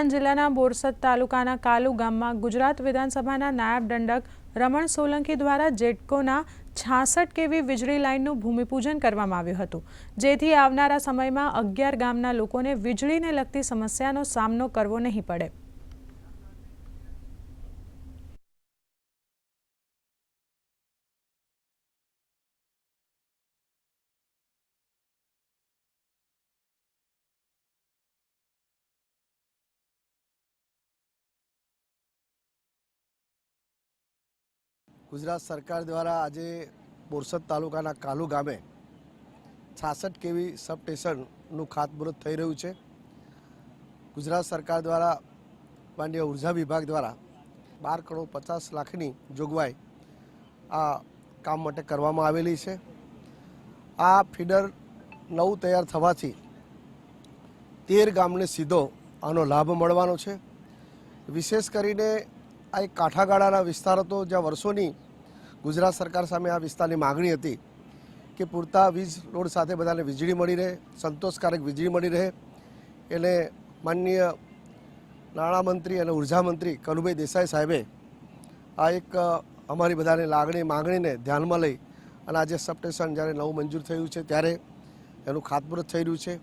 આણંદ જિલ્લાના બોરસદ તાલુકાના કાલુ ગામમાં ગુજરાત વિધાનસભાના નાયબ દંડક રમણ સોલંકી દ્વારા જેટકોના 66 કેવી વીજળી લાઇનનું ભૂમિપૂજન કરવામાં આવ્યું હતું, જેથી આવનારા સમયમાં 11 ગામના લોકોને વીજળીને લગતી સમસ્યાનો સામનો કરવો નહીં પડે। गुजरात सरकार द्वारा आज बोरसद तालुकाना कालू गामे 66 केवी सब स्टेशनનું ખાતમુહૂર્ત થઈ રહ્યું છે। ગુજરાત સરકાર દ્વારા માનનીય ઉર્જા વિભાગ દ્વારા 12 કરોડ 50 લાખની જોગવાઈ આ કામ માટે કરવામાં આવેલી છે। આ ફીડર નવું તૈયાર થવાથી 13 ગામને સીધો આનો લાભ મળવાનો છે। વિશેષ કરીને આ એક કાંઠાગાળાના વિસ્તારો તો જ્યાં વર્ષોની ગુજરાત સરકાર સામે આ વિસ્તારની માગણી હતી કે પૂરતા વીજ લોડ સાથે બધાને વીજળી મળી રહે, સંતોષકારક વીજળી મળી રહે, એટલે માનનીય નાણામંત્રી અને ઉર્જામંત્રી કનુભાઈ દેસાઈ સાહેબે આ એક અમારી બધાની માગણીને ધ્યાનમાં લઈ અને આજે સબસ્ટેશન જ્યારે નવું મંજૂર થયું છે ત્યારે એનું ખાતમુહૂર્ત થઈ રહ્યું છે।